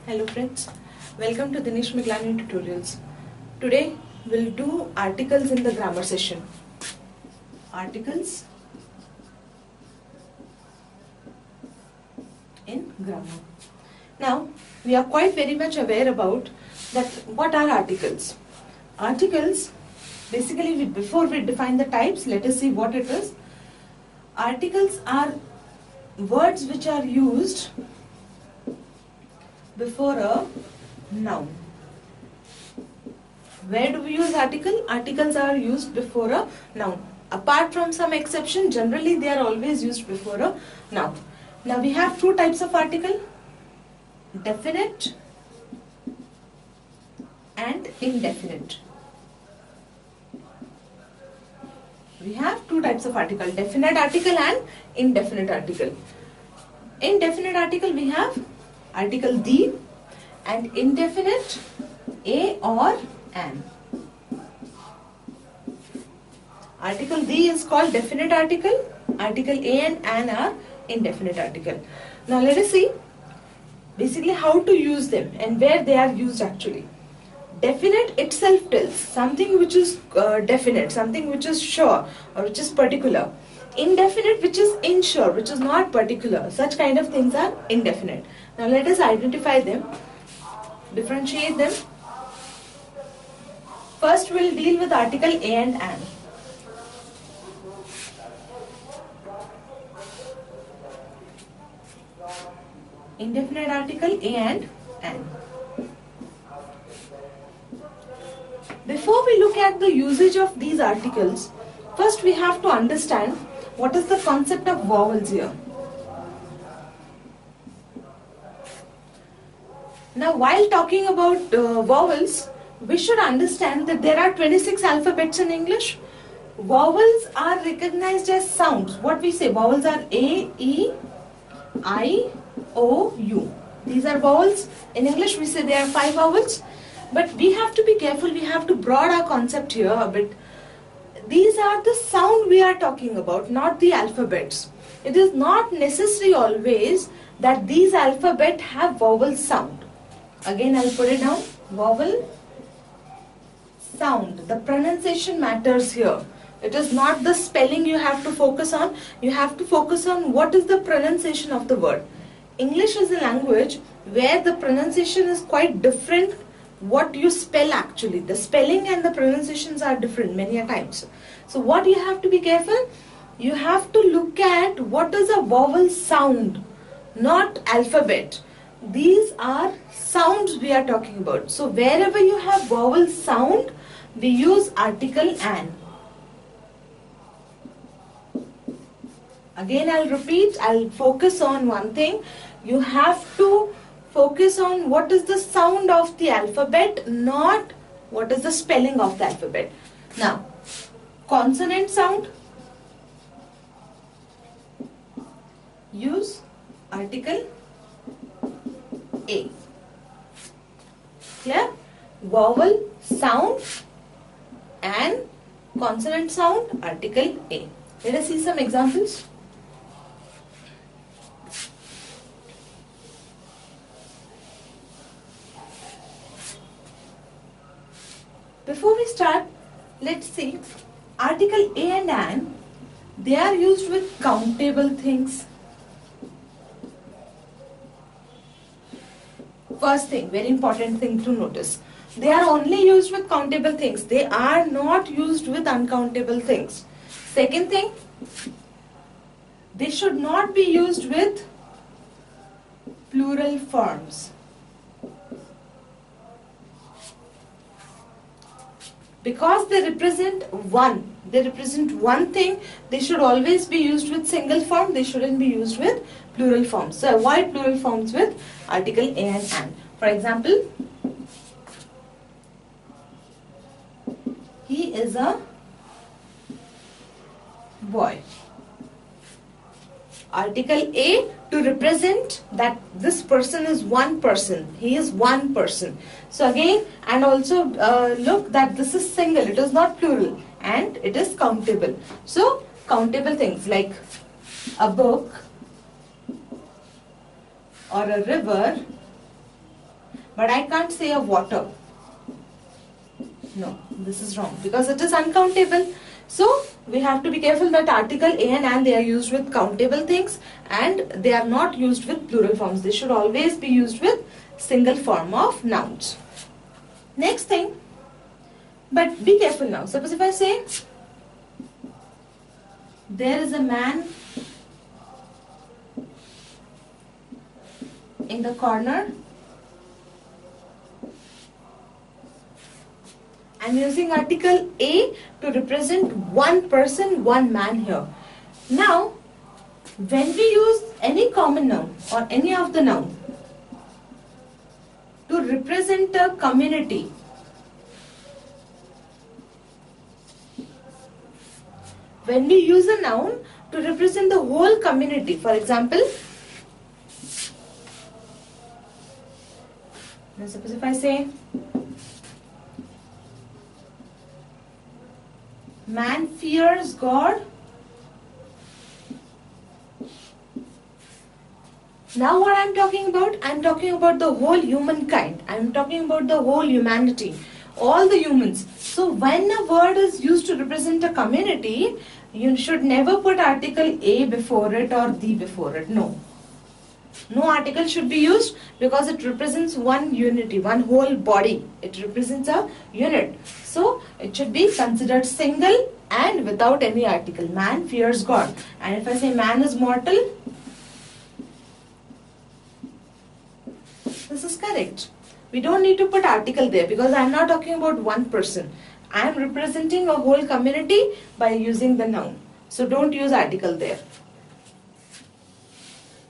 Hello friends, welcome to Dinesh Miglani tutorials. Today we'll do articles in the grammar session. Articles in grammar. Now we are quite very much aware about that what are articles. Articles, basically before we define the types, let us see what it is. Articles are words which are used before a noun. Where do we use article? Articles are used before a noun. Apart from some exception, generally they are always used before a noun. Now we have two types of article, definite and indefinite. We have two types of article, definite article and indefinite article. In definite article we have article the and indefinite a or an. Article the is called definite article. Article a and an are indefinite article. Now let us see basically how to use them and where they are used actually. Definite itself tells something which is definite, something which is sure or which is particular. Indefinite, which is unsure, which is not particular. Such kind of things are indefinite. Now let us identify them, differentiate them. First we'll deal with article a and an. Indefinite article a and an. Before we look at the usage of these articles, first we have to understand what is the concept of vowels here. Now while talking about vowels, we should understand that there are 26 alphabets in English. Vowels are recognized as sounds. What we say, vowels are A, E, I, O, U. These are vowels. In English we say there are 5 vowels. But we have to be careful, we have to broaden our concept here a bit. These are the sound we are talking about, not the alphabets. It is not necessary always that these alphabets have vowel sound. Again I'll put it down, vowel sound. The pronunciation matters here. It is not the spelling you have to focus on. You have to focus on what is the pronunciation of the word. English is a language where the pronunciation is quite different what you spell actually. The spelling and the pronunciations are different many a times. So what you have to be careful, you have to look at what is a vowel sound, not alphabet. These are sounds we are talking about. So wherever you have vowel sound, we use article an. Again I'll repeat, I'll focus on one thing. You have to focus on what is the sound of the alphabet, not what is the spelling of the alphabet. Now, consonant sound, use article a. Clear? Vowel sound and consonant sound, article a. Let us see some examples. Before we start, let's see, article a and an, they are used with countable things. First thing, very important thing to notice, they are only used with countable things. They are not used with uncountable things. Second thing, they should not be used with plural forms. Because they represent one thing, they should always be used with single form, they shouldn't be used with plural forms. So avoid plural forms with article a and an. For example, he is a boy. Article a to represent that this person is one person. He is one person. So again, and also look that this is single. It is not plural and it is countable. So countable things like a book or a river but I can't say a water. No, this is wrong because it is uncountable. So we have to be careful that article a and an, they are used with countable things and they are not used with plural forms. They should always be used with single form of nouns. Next thing, but be careful now. Suppose if I say, there is a man in the corner. I am using article A to represent one person, one man here. Now, when we use any common noun or any of the noun to represent a community, when we use a noun to represent the whole community, for example, now suppose if I say, man fears God. Now what I am talking about? I am talking about the whole humankind. I am talking about the whole humanity. All the humans. So when a word is used to represent a community, you should never put article A before it or the before it. No. No article should be used because it represents one unity, one whole body. It represents a unit. So it should be considered single and without any article. Man fears God. And if I say man is mortal, this is correct. We don't need to put article there because I am not talking about one person. I am representing a whole community by using the noun. So don't use article there.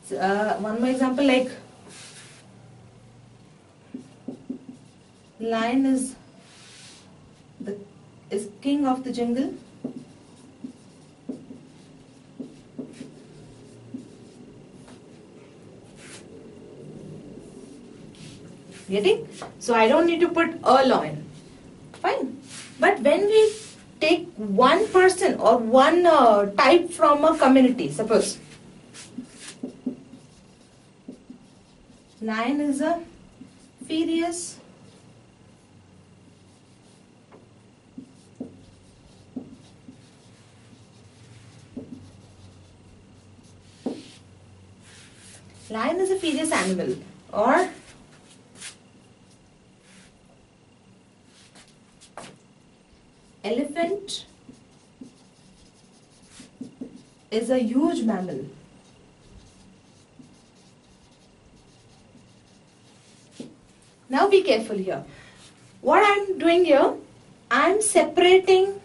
One more example, like lion is king of the jungle. Getting? So I don't need to put a lion. Fine. But when we take one person or one type from a community, suppose lion is a furious animal, or elephant is a huge mammal. Now be careful here. What I am doing here, I am separating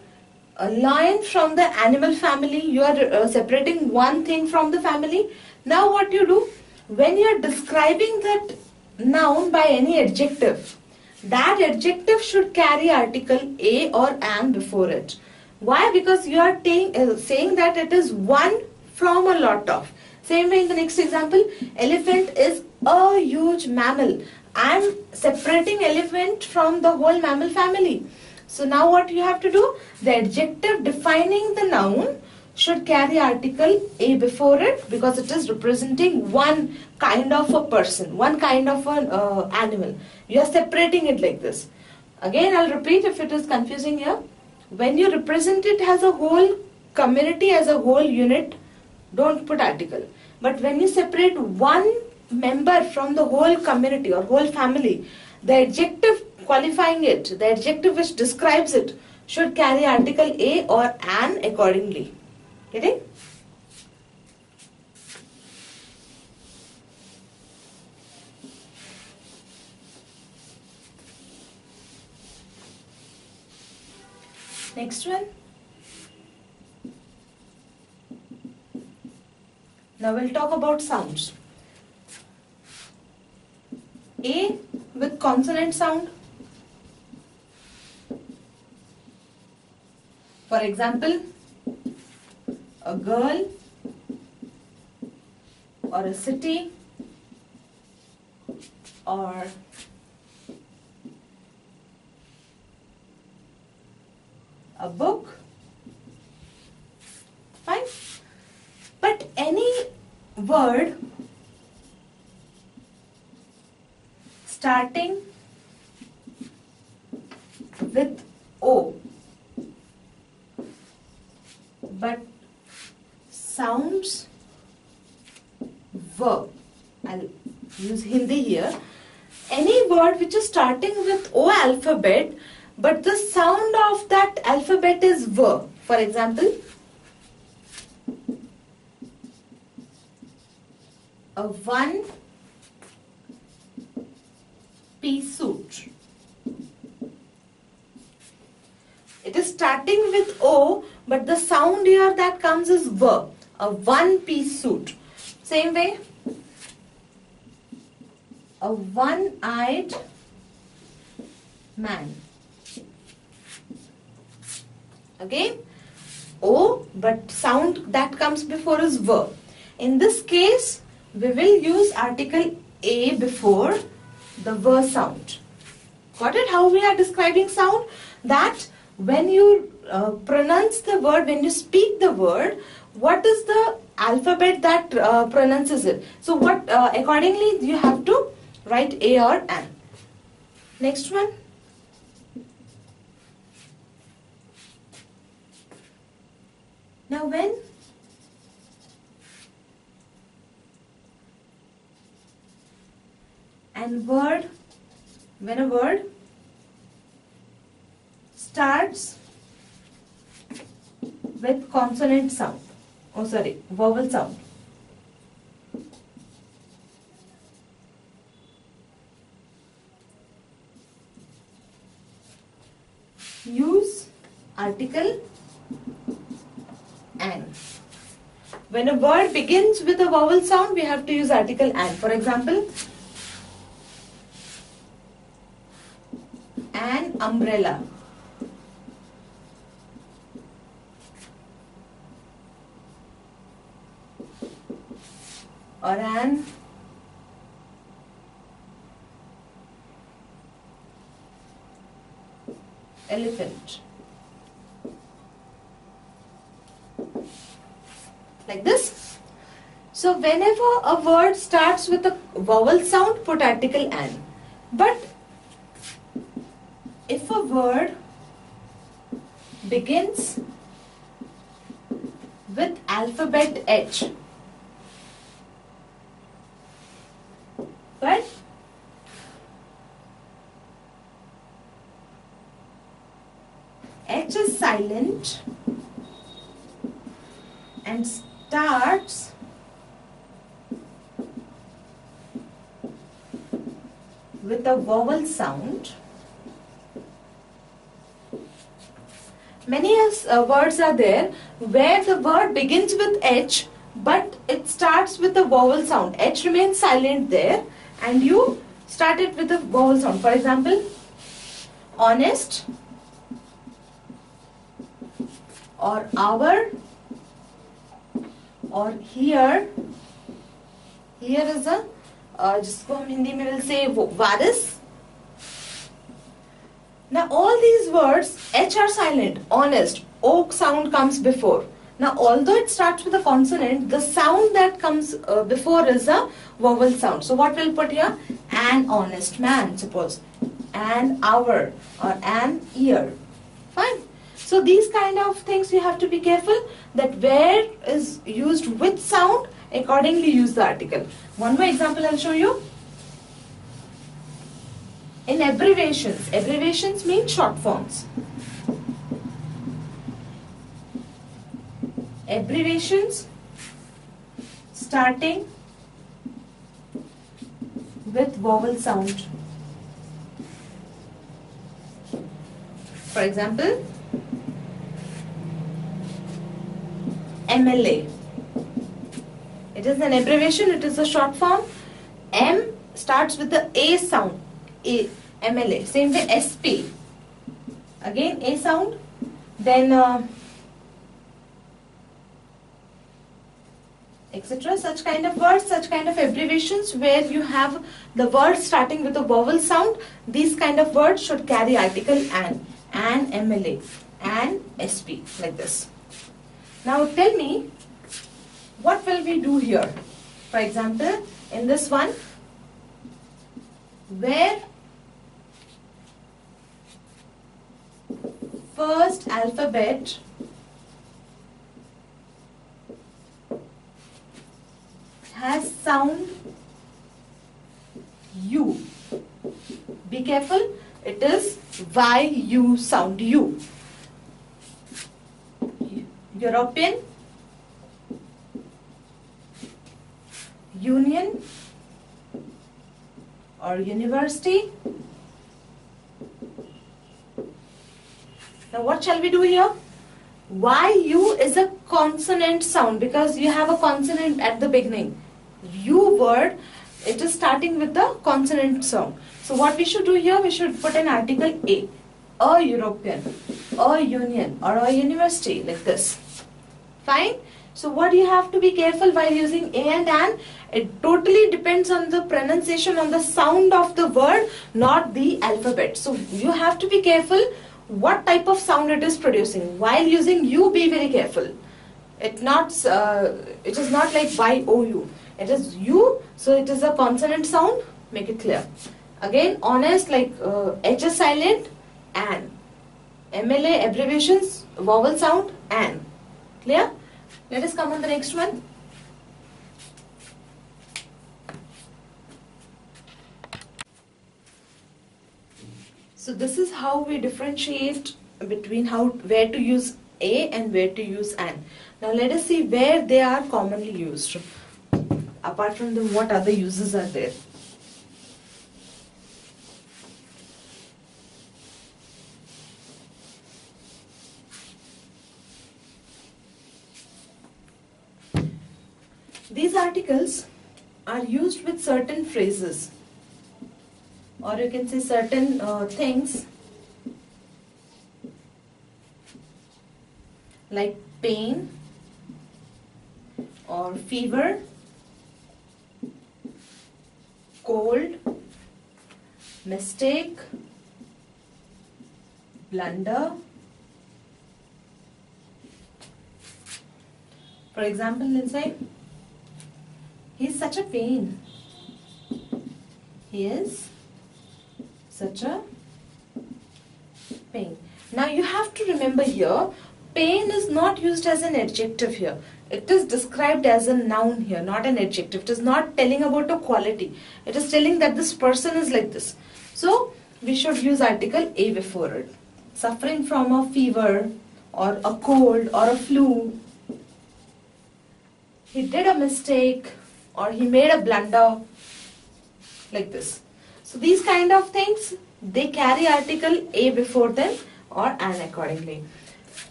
a lion from the animal family. You are separating one thing from the family. Now what you do, when you are describing that noun by any adjective, that adjective should carry article a or an before it. Why? Because you are saying that it is one from a lot of. Same way in the next example, elephant is a huge mammal. I am separating elephant from the whole mammal family. So now what you have to do? The adjective defining the noun should carry article a before it because it is representing one kind of a person, one kind of an animal. You are separating it like this. Again, I'll repeat if it is confusing here. When you represent it as a whole community, as a whole unit, don't put article. But when you separate one member from the whole community or whole family, the adjective qualifying it, the adjective which describes it, should carry article a or an accordingly. Getting? Next one. Now we'll talk about sounds. A with consonant sound. For example, a girl or a city or a book. Fine. But any word starting with O but sounds V. I'll use Hindi here. Any word which is starting with O alphabet but the sound of that alphabet is V. For example, a one-piece suit. It is starting with O, but the sound here that comes is V. A one-piece suit. Same way, a one-eyed man. Again, O, but sound that comes before is V. In this case, we will use article A before the V sound. Got it? How we are describing sound? That when you pronounce the word, when you speak the word, what is the alphabet that pronounces it? So what accordingly you have to write A or N. Next one. Now when a word starts with consonant sound, vowel sound. Use article an. When a word begins with a vowel sound, we have to use article an. For example, an umbrella. Or an elephant. Like this. So whenever a word starts with a vowel sound, put article an. But if a word begins with alphabet H, but H is silent and starts with a vowel sound. Many words are there where the word begins with H but it starts with a vowel sound. H remains silent there and you start it with a vowel sound. For example, honest or our or here. Here is a जिसको हम हिंदी में will say Waris. Now all these words H are silent. Honest, O sound comes before. Now although it starts with a consonant, the sound that comes before is a vowel sound. So what we'll put here? An honest man, suppose. An hour or an ear. Fine. So these kind of things you have to be careful that where is used with sound, accordingly use the article. One more example I'll show you. In abbreviations mean short forms. Abbreviations starting with vowel sound. For example, MLA. It is an abbreviation, it is a short form. M starts with the A sound. A, MLA. Same way SP. Again A sound. Then etc. Such kind of words, such kind of abbreviations where you have the word starting with a vowel sound. These kind of words should carry article an, MLA, and SP, like this. Now tell me, what will we do here? For example, in this one, where first alphabet has sound U. Be careful, it is Y-U sound, U. European, Union or University. Now what shall we do here? YU is a consonant sound because you have a consonant at the beginning. U word, it is starting with the consonant sound. So what we should do here, we should put an article A European, a Union or a University, like this. Fine. So what you have to be careful while using A and an, it totally depends on the pronunciation, on the sound of the word, not the alphabet. So you have to be careful what type of sound it is producing. While using U, be very careful. It is not like Y-O-U. It is U, so it is a consonant sound. Make it clear. Again, honest, like H is silent, an. MLA abbreviations, vowel sound, an. Clear? Let us come on the next one. So this is how we differentiate between where to use A and where to use an. Now let us see where they are commonly used. Apart from them, what other uses are there? These articles are used with certain phrases, or you can say certain things like pain or fever, cold, mistake, blunder. For example, let's say, he is such a pain. He is such a pain. Now you have to remember here, pain is not used as an adjective here. It is described as a noun here, not an adjective. It is not telling about a quality. It is telling that this person is like this. So we should use article A before it. Suffering from a fever or a cold or a flu. He did a mistake or he made a blunder, like this. So these kind of things, they carry article A before them or an accordingly.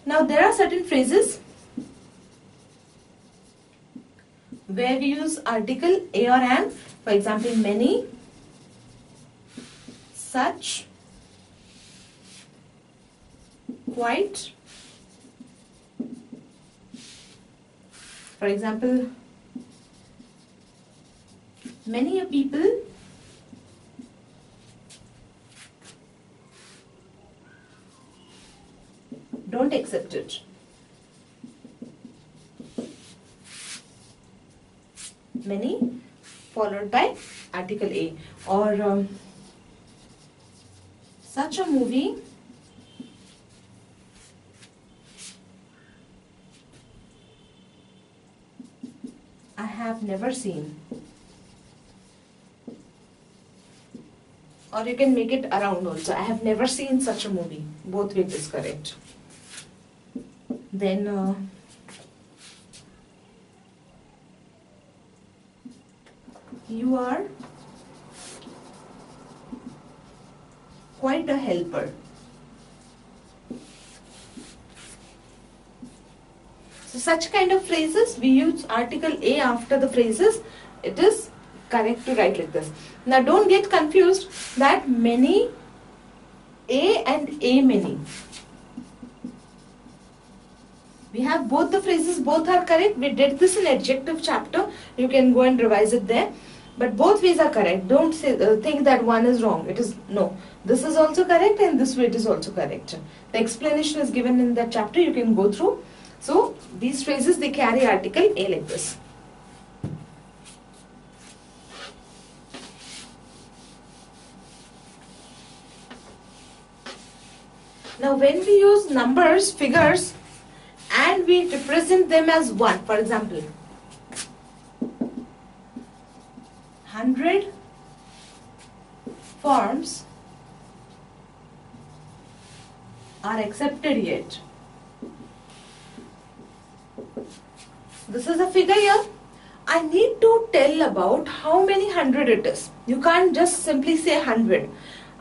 Now there are certain phrases where we use article A or an. For example, many, such, quite. For example, many a people don't accept it. Many followed by article A. Or such a movie I have never seen. Or you can make it around also. I have never seen such a movie. Both ways is correct. Then you are quite a helper. So such kind of phrases, we use article A after the phrases. It is correct to write like this. Now don't get confused that many, A and A many. We have both the phrases, both are correct. We did this in adjective chapter. You can go and revise it there. But both ways are correct. Don't say, think that one is wrong. It is no. This is also correct and this way it is also correct. The explanation is given in that chapter. You can go through. So these phrases, they carry article A like this. Now when we use numbers, figures, and we represent them as 1, for example, 100 forms are accepted yet. This is a figure here. I need to tell about how many 100 it is. You can't just simply say 100.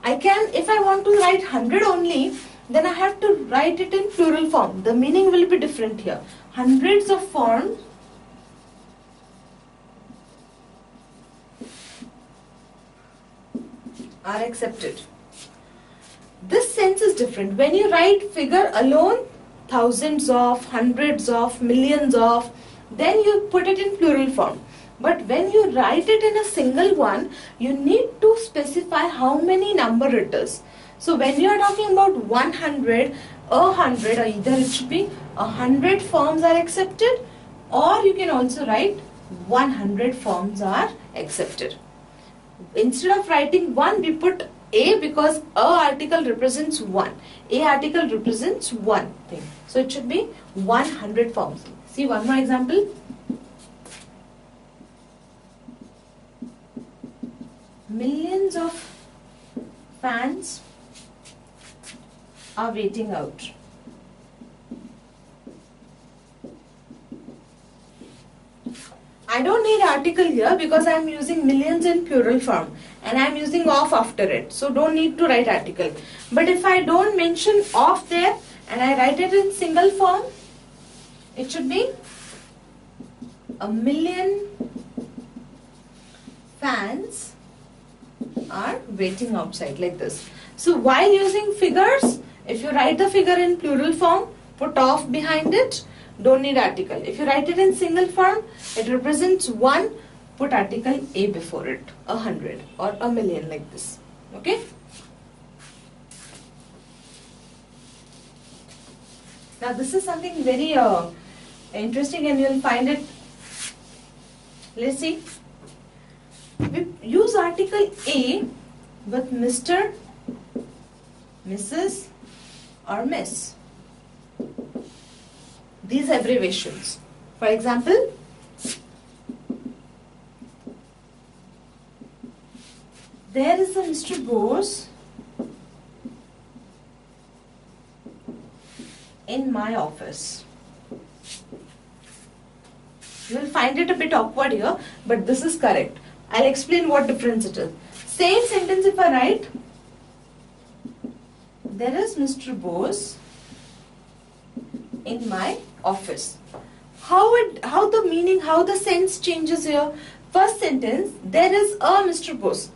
I can, if I want to write 100 only, then I have to write it in plural form. The meaning will be different here. Hundreds of forms are accepted. This sense is different. When you write figure alone, thousands of, hundreds of, millions of, then you put it in plural form. But when you write it in a single one, you need to specify how many number it is. So when you are talking about 100, 100, or either it should be 100 forms are accepted, or you can also write 100 forms are accepted. Instead of writing 1, we put A because a article represents 1. A article represents one thing. So it should be 100 forms. See one more example. Millions of fans are waiting out. I don't need article here because I am using millions in plural form and I am using of after it. So don't need to write article. But if I don't mention of there and I write it in single form, it should be a million fans are waiting outside, like this. So while using figures, if you write the figure in plural form, put of behind it, don't need article. If you write it in single form, it represents 1, put article A before it, 100 or a million, like this. Okay? Now this is something very interesting and you'll find it. Let's see. We use article A with Mr., Mrs. or Miss. These abbreviations. For example, there is a Mr. Bose in my office. You will find it a bit awkward here, but this is correct. I'll explain what difference it is. Same sentence if I write, there is Mr. Bose in my office. How the meaning, how the sense changes here. First sentence, there is a Mr. Bose.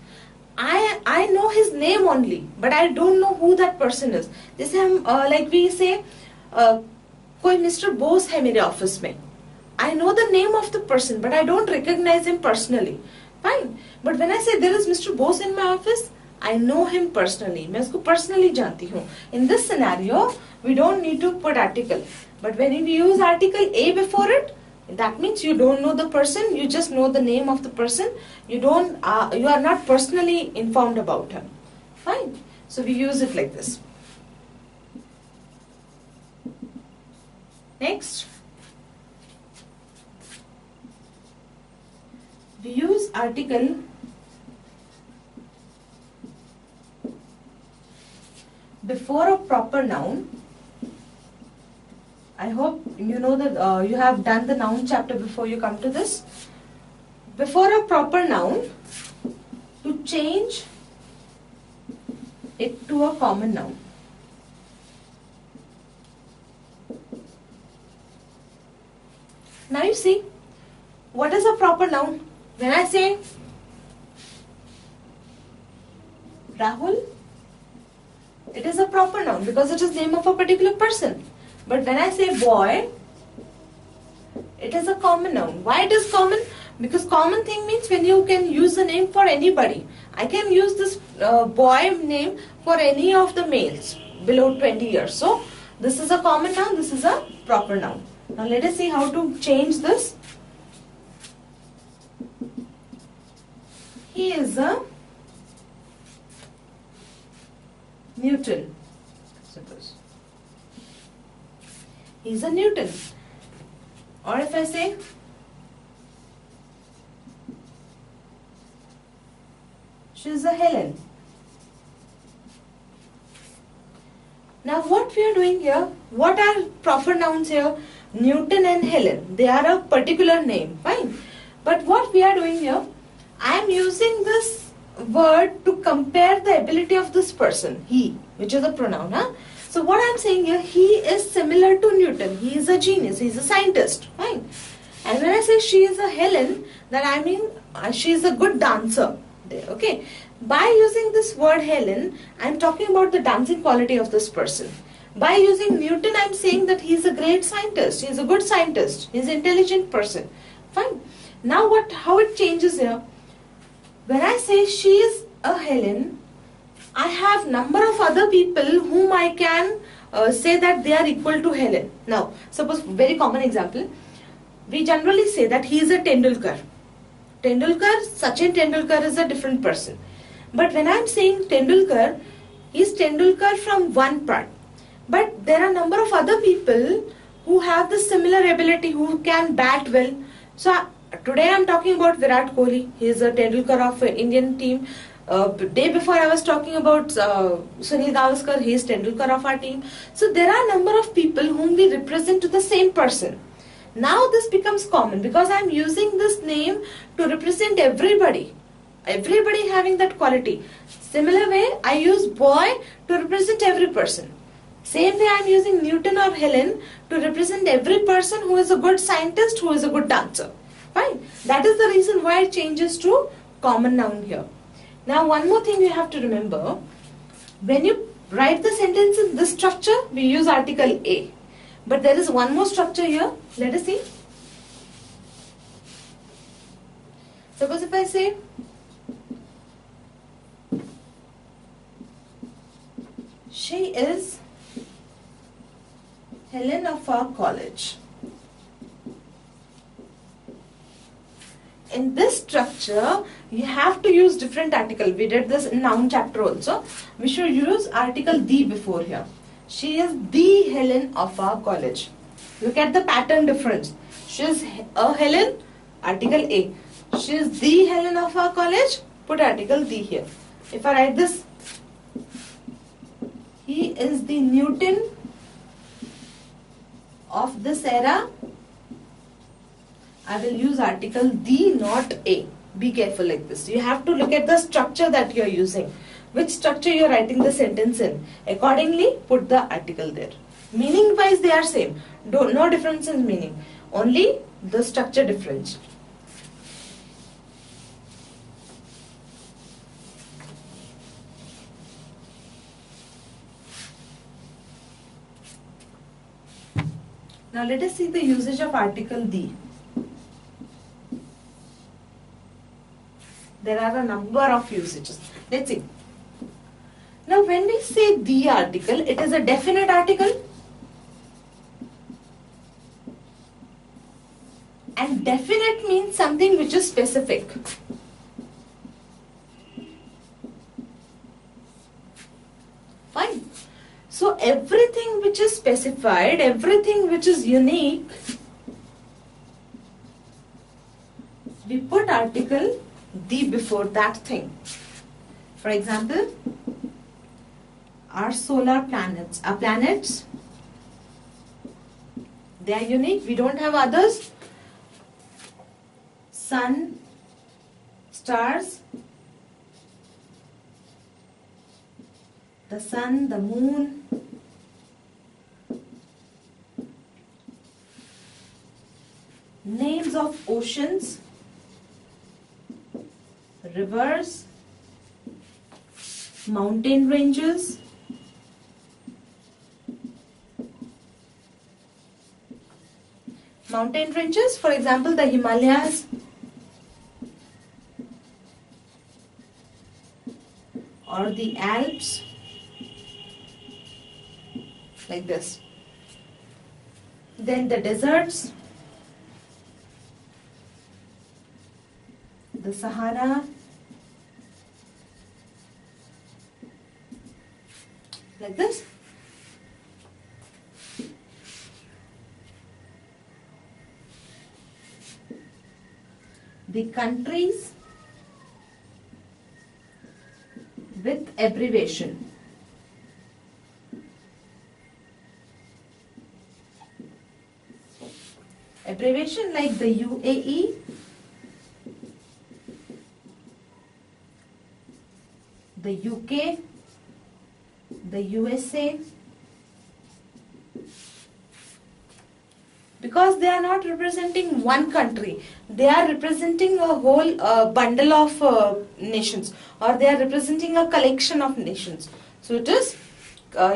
I know his name only, but I don't know who that person is. जैसे हम like we say, कोई Mr. Bose है मेरे office में. I know the name of the person, but I don't recognize him personally. Fine. But when I say there is Mr. Bose in my office, I know him personally. मैं उसको personally जानती हूँ. In this scenario, we don't need to put article. But when you use article A before it, that means you don't know the person. You just know the name of the person. You are not personally informed about him. Fine. So we use it like this. Next. We use article before a proper noun. I hope you know that you have done the noun chapter before you come to this. Before a proper noun, to change it to a common noun. Now you see, what is a proper noun? When I say Rahul, it is a proper noun because it is the name of a particular person. But when I say boy, it is a common noun. Why it is common? Because common thing means when you can use the name for anybody. I can use this boy name for any of the males below 20 years. So this is a common noun, this is a proper noun. Now let us see how to change this. He is a Newton. Suppose he's a Newton. Or if I say she's a Helen. Now what we are doing here, what are proper nouns here? Newton and Helen, they are a particular name, fine. But what we are doing here, I am using this word to compare the ability of this person, he, which is a pronoun. Huh? So what I am saying here, he is similar to Newton, he is a genius, he is a scientist, fine. And when I say she is a Helen, then I mean she is a good dancer. There, okay. By using this word Helen, I am talking about the dancing quality of this person. By using Newton, I am saying that he is a great scientist, he is a good scientist, he is an intelligent person. Fine. Now how it changes here? When I say she is a Helen, I have number of other people whom I can say that they are equal to Helen. Now, suppose very common example, we generally say that he is a Tendulkar. Sachin Tendulkar is a different person. But when I am saying Tendulkar, he is Tendulkar from one part. But there are a number of other people who have the similar ability, who can bat well. So today I am talking about Virat Kohli. He is a Tendulkar of Indian team. Day before I was talking about Sunil Gavaskar. He is Tendulkar of our team. So there are a number of people whom we represent to the same person. Now this becomes common because I am using this name to represent everybody. Everybody having that quality. Similar way, I use boy to represent every person. Same way I am using Newton or Helen to represent every person who is a good scientist, who is a good dancer. Fine. That is the reason why it changes to common noun here. Now one more thing you have to remember. When you write the sentence in this structure, we use article A. But there is one more structure here. Let us see. Suppose if I say she is Helen of our college. In this structure, you have to use different article. We did this in noun chapter also. We should use article the before here. She is the Helen of our college. Look at the pattern difference. She is a Helen, article A. She is the Helen of our college, put article the here. If I write this, he is the Newton of this era, I will use article the, not A. Be careful like this. You have to look at the structure that you are using. Which structure you are writing the sentence in. Accordingly, put the article there. Meaning wise they are same. No difference in meaning. Only the structure difference. Now let us see the usage of article the. There are a number of usages. Let's see. Now when we say the article, it is a definite article. And definite means something which is specific. Fine. So everything which is specified, everything which is unique, we put article the before that thing. For example, our solar planets. Our planets, they are unique. We don't have others. Sun, stars, the sun, the moon, names of oceans, rivers, mountain ranges, for example, the Himalayas, or the Alps, like this. Then the deserts, the Sahara, like this. the countries with abbreviation. Abbreviation like the UAE, the UK, the USA, because they are not representing one country, they are representing a whole bundle of nations, or they are representing a collection of nations. So it is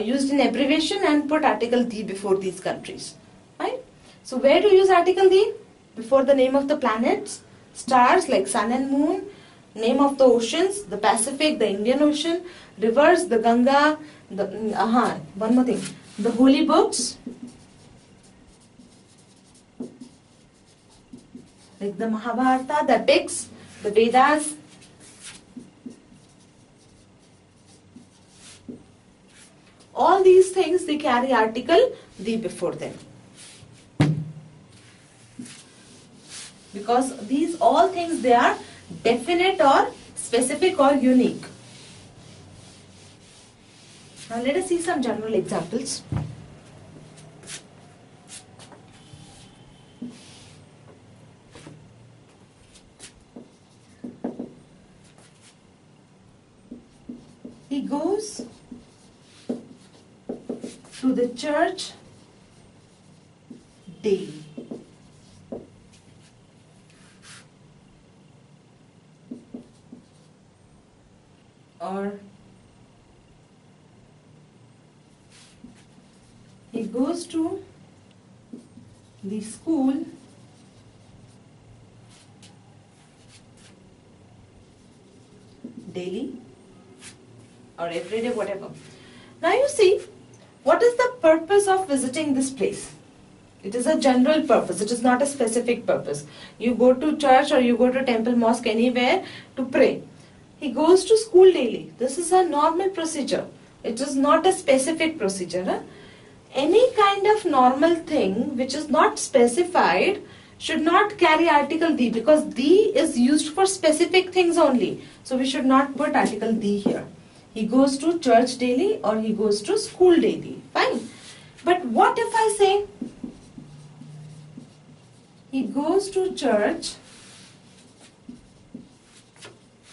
used in abbreviation and put article the before these countries. Right? So where to use article the? Before the name of the planets, stars like sun and moon, name of the oceans, the Pacific, the Indian Ocean, rivers, the Ganga, one more thing, the holy books, like the Mahabharata, the epics, the Vedas. All these things, they carry article the before them. Because these all things, they are definite or specific or unique. Now let us see some general examples. He goes to the church daily. Or he goes to the school daily or every day, whatever. Now you see, what is the purpose of visiting this place? It is a general purpose. It is not a specific purpose. You go to church or you go to temple, mosque, anywhere to pray. He goes to school daily. This is a normal procedure. It is not a specific procedure. Huh? Any kind of normal thing which is not specified should not carry article the, because the is used for specific things only. So we should not put article the here. He goes to church daily or he goes to school daily. Fine. But what if I say he goes to church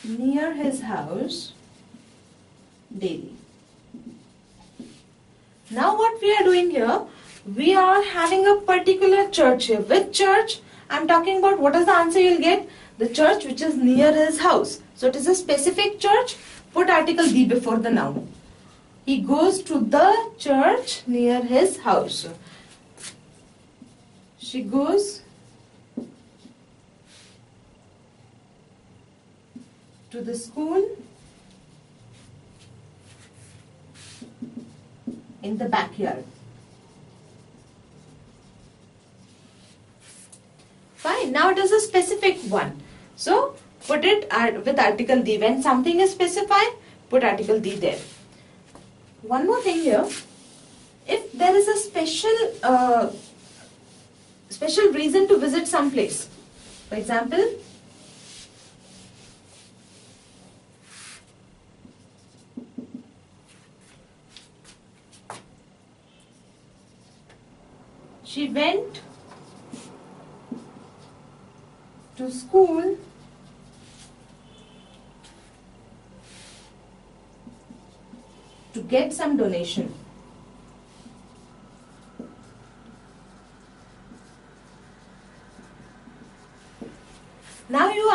near his house daily? Now what we are doing here, we are having a particular church here. Which church? I am talking about. What is the answer you will get? The church which is near his house. So it is a specific church. Put article the before the noun. He goes to the church near his house. She goes to the school in the backyard. Fine. Now it is a specific one. So put it with article the. When something is specified, put article the there. One more thing here. If there is a special reason to visit some place, for example, she went to school to get some donation. Now you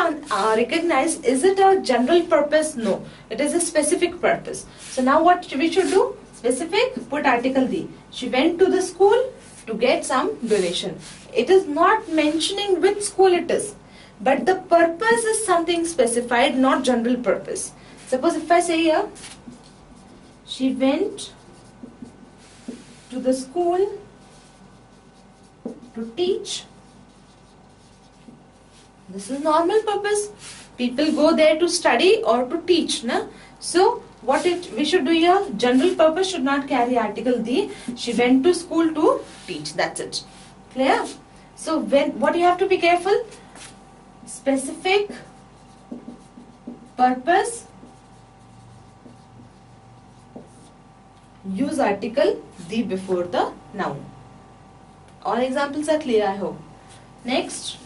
recognize, is it a general purpose? No, it is a specific purpose. So now what we should do? Specific, put article the. She went to the school to get some donation. It is not mentioning which school it is, but the purpose is something specified, not general purpose. Suppose if I say here, she went to the school to teach. This is normal purpose. People go there to study or to teach. Na? So what we should do here? General purpose should not carry article the. She went to school to teach. That's it. Clear? So what you have to be careful? specific, purpose, use article the before the noun. All examples are clear, I hope. Next,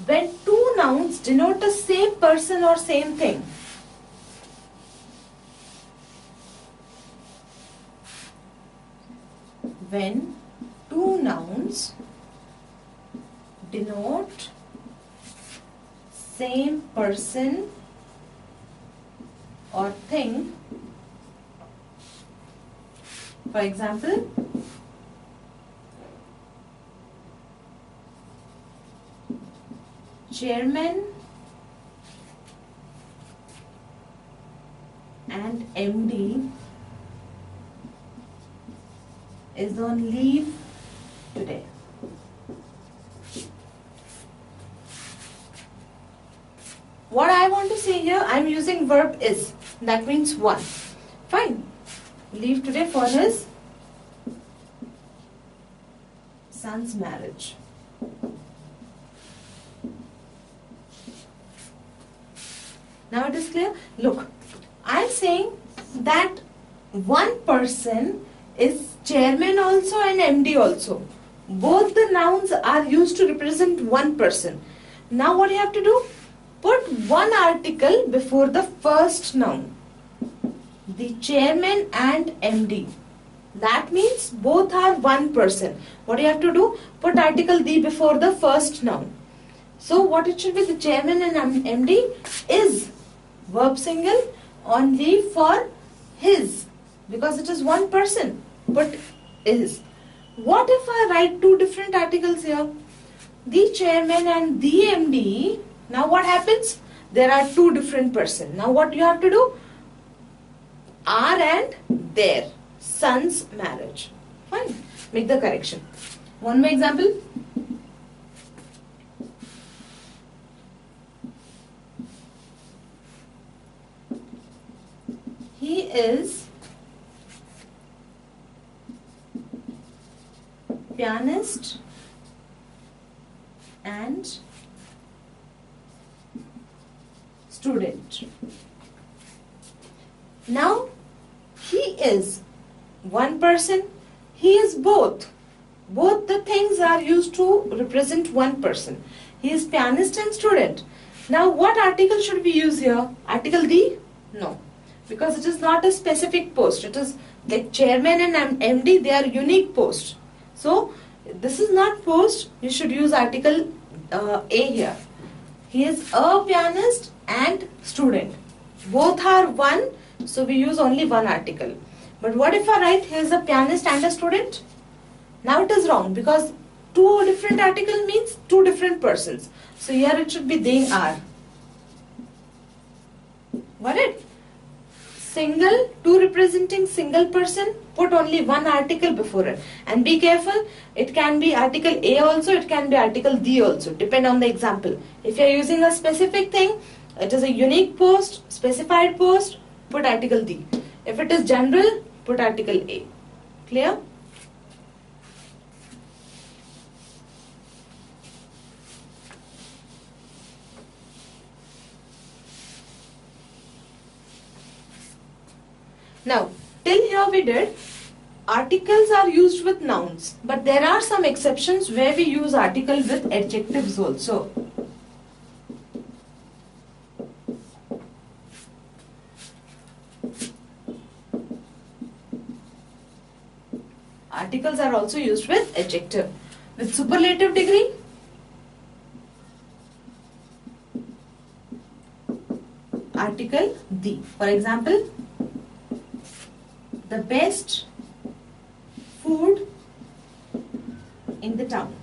when two nouns denote the same person or same thing, when two nouns denote same person or thing, for example, chairman and MD is on leave today. What I want to say here, I am using verb is. That means one. Fine. Leave today for his son's marriage. Now it is clear? Look, I am saying that one person is chairman also and MD also. Both the nouns are used to represent one person. Now what you have to do? Put one article before the first noun. The chairman and MD. That means both are one person. What do you have to do? Put article the before the first noun. So what it should be? The chairman and MD is verb single on leave for his, because it is one person. Put is. What if I write two different articles here? The chairman and the MD. Now what happens? There are two different persons. Now what you have to do? Are and their son's marriage. Fine. Make the correction. One more example. He is pianist and student. Now he is one person, he is both. Both the things are used to represent one person. He is pianist and student. Now what article should we use here? Article the? No. Because it is not a specific post. It is like chairman and MD, they are unique posts. So this is not post, you should use article A here. He is a pianist and student. Both are one, so we use only one article. But what if I write he is a pianist and a student? Now it is wrong, because two different articles means two different persons. So here it should be they are. Got it? Single, two representing single person, put only one article before it. And be careful, it can be article A also, it can be article the also, depend on the example. If you are using a specific thing, it is a unique post, specified post, put article the. If it is general, put article A. Clear? Now, till here we did, articles are used with nouns, but there are some exceptions where we use article with adjectives also. Articles are also used with adjective. With superlative degree, article the. For example, the best food in the town.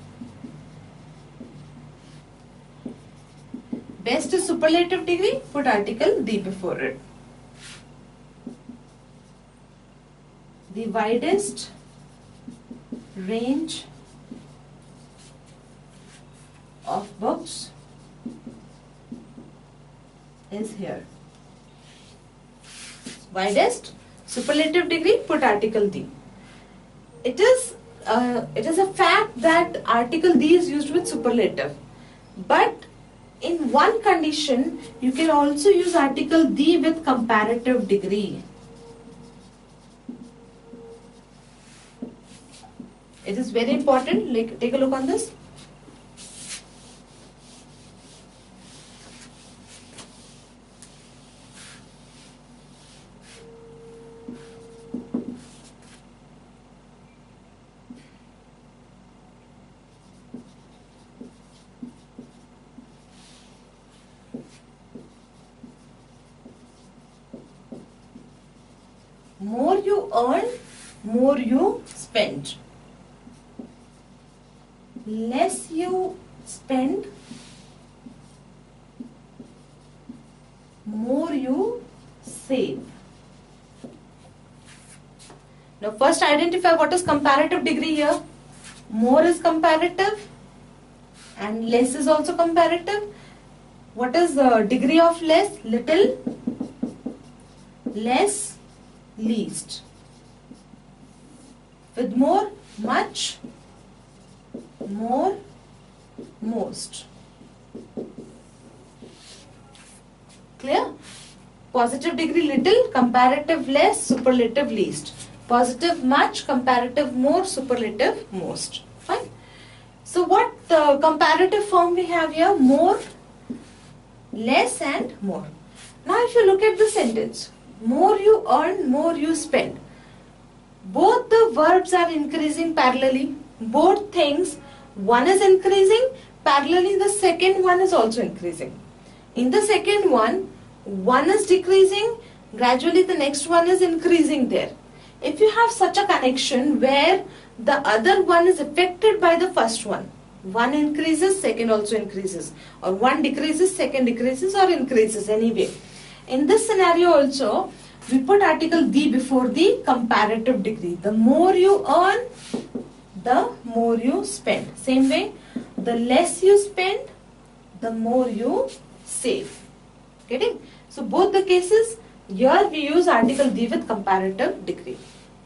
Best is superlative degree, put article the before it. The widest range of books is here. Widest, superlative degree, put article the. It is it is a fact that article the is used with superlative, but in one condition you can also use article the with comparative degree. It is very important. Like, take a look on this. More you earn, more you spend. Less you spend, more you save. Now first identify what is comparative degree here. More is comparative and less is also comparative. What is the degree of less? Little, less, least. With more, much, more, most. Clear? Positive degree little, comparative less, superlative least. Positive much, comparative more, superlative most. Fine. So what comparative form we have here? More, less and more. Now if you look at the sentence, more you earn, more you spend. Both the verbs are increasing parallelly. Both things, one is increasing, parallelly the second one is also increasing. In the second one is decreasing, gradually the next one is increasing there. If you have such a connection where the other one is affected by the first one increases, second also increases, or one decreases, second decreases or increases anyway. In this scenario also, we put article the before the comparative degree. The more you earn, the more you spend. Same way, the less you spend, the more you save. Getting? So both the cases, here we use article the with comparative degree.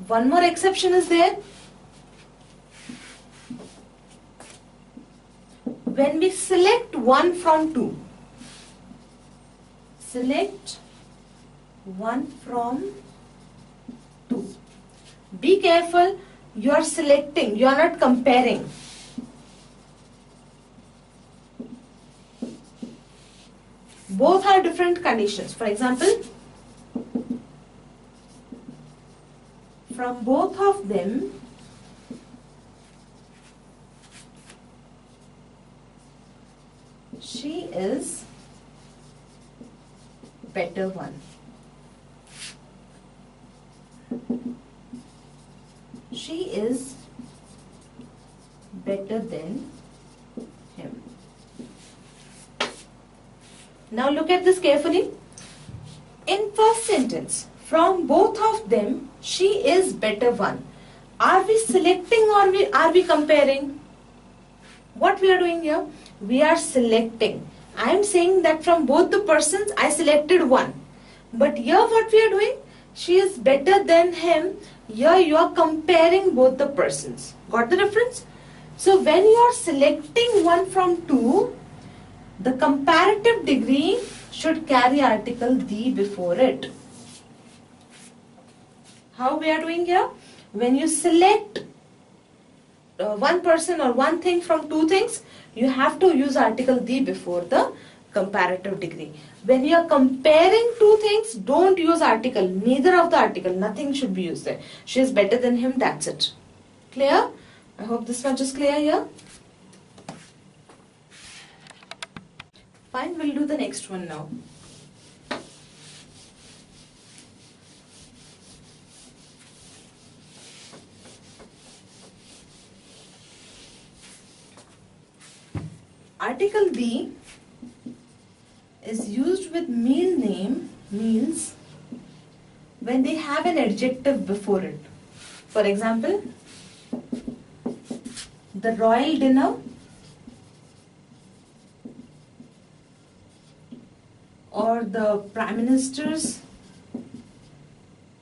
One more exception is there. When we select one from two, select one from two. Be careful, you are selecting, you are not comparing. Both are different conditions. For example, from both of them, she is better one. She is better than him. Now look at this carefully. In first sentence, from both of them, she is better one. Are we selecting or are we comparing? What we are doing here? We are selecting. I am saying that from both the persons, I selected one. But here what we are doing? She is better than him. Here you are comparing both the persons. Got the difference? So when you are selecting one from two, the comparative degree should carry article the before it. How we are doing here? When you select one person or one thing from two things, you have to use article the before the comparative degree. When you are comparing two things, don't use article, neither of the article, nothing should be used there. She is better than him, that's it. Clear? I hope this much is clear here. Fine, we'll do the next one now. Article the is used with meal name, meals, when they have an adjective before it. For example, the royal dinner, or the Prime Minister's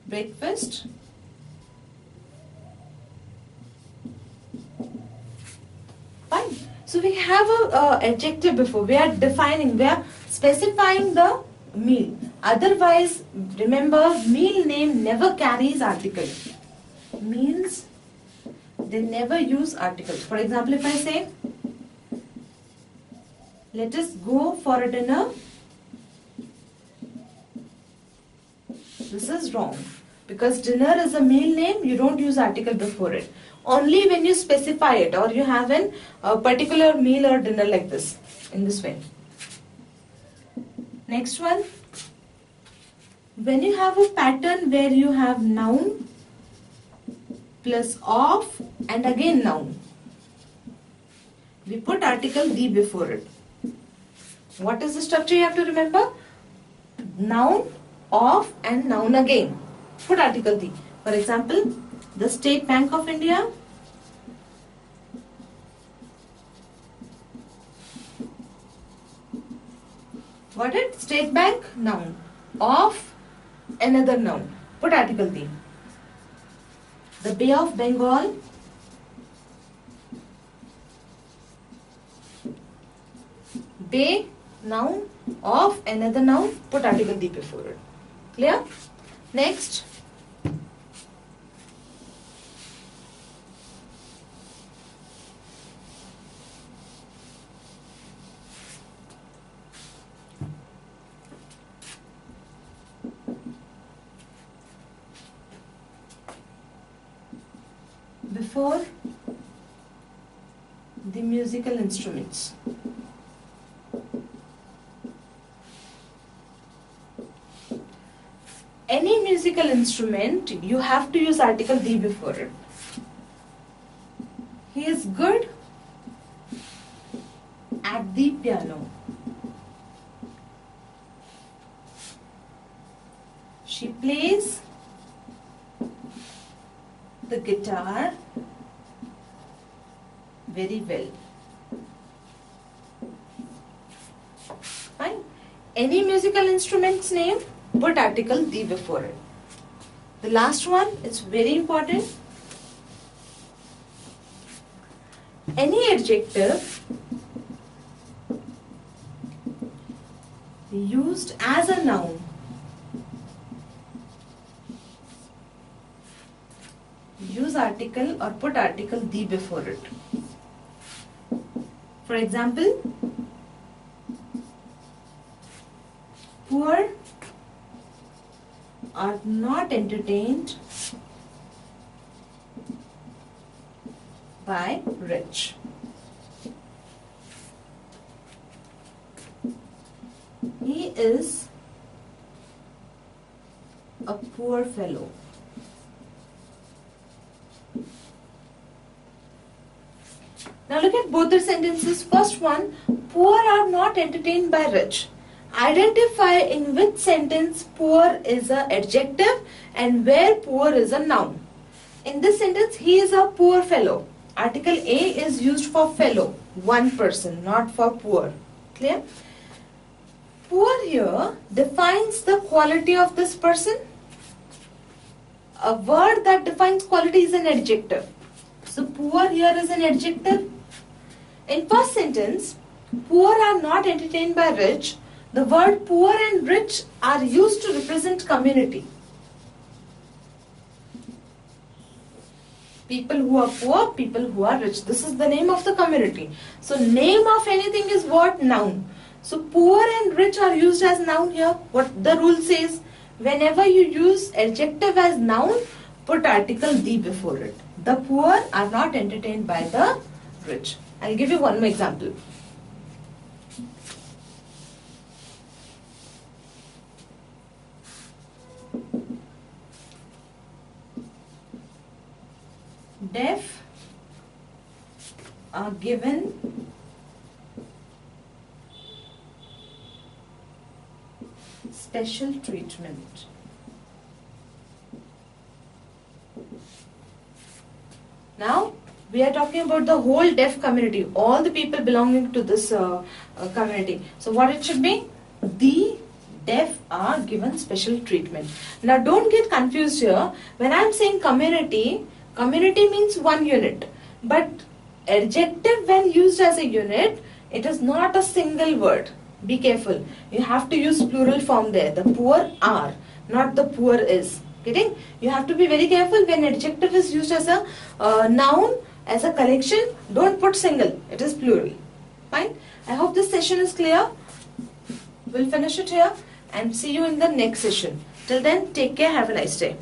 breakfast, So we have a adjective before. We are defining, we are specifying the meal. Otherwise, remember, meal name never carries article. Meals, they never use articles. For example, if I say, let us go for a dinner, this is wrong. Because dinner is a meal name, you don't use article before it. Only when you specify it or you have a particular meal or dinner like this, in this way. Next one. When you have a pattern where you have noun plus of and again noun, we put article the before it. What is the structure you have to remember? Noun, of and noun again. Put article the. For example, the State Bank of India. Got it? State Bank, noun. Of, another noun. Put article the. The Bay of Bengal. Bay, noun. Of, another noun. Put article the before it. Clear? Next. Before the musical instruments. Any musical instrument, you have to use article the before it. He is good at the piano. She plays the guitar very well. Fine. Any musical instrument's name, put article the before it. The last one is very important. Any adjective used as a noun use article or put article the before it. For example, poor are not entertained by rich. He is a poor fellow. Now look at both the sentences. First one, poor are not entertained by rich. Identify in which sentence poor is an adjective and where poor is a noun. In this sentence, he is a poor fellow. Article A is used for fellow, one person, not for poor. Clear? Poor here defines the quality of this person. A word that defines quality is an adjective. So poor here is an adjective. In first sentence, poor are not entertained by rich. The word poor and rich are used to represent community. People who are poor, people who are rich. This is the name of the community. So name of anything is what? Noun. So poor and rich are used as noun here. What the rule says? Whenever you use adjective as noun, put article the before it. The poor are not entertained by the rich. I'll give you one more example. Deaf are given special treatment. Now we are talking about the whole deaf community, all the people belonging to this community. So what it should be? The deaf are given special treatment. Now don't get confused here. When I am saying community, community means one unit. But adjective when used as a unit, it is not a single word. Be careful. You have to use plural form there. The poor are, not the poor is. Getting? You have to be very careful when adjective is used as a noun, as a collection. Don't put single. It is plural. Fine? I hope this session is clear. We'll finish it here and see you in the next session. Till then, take care. Have a nice day.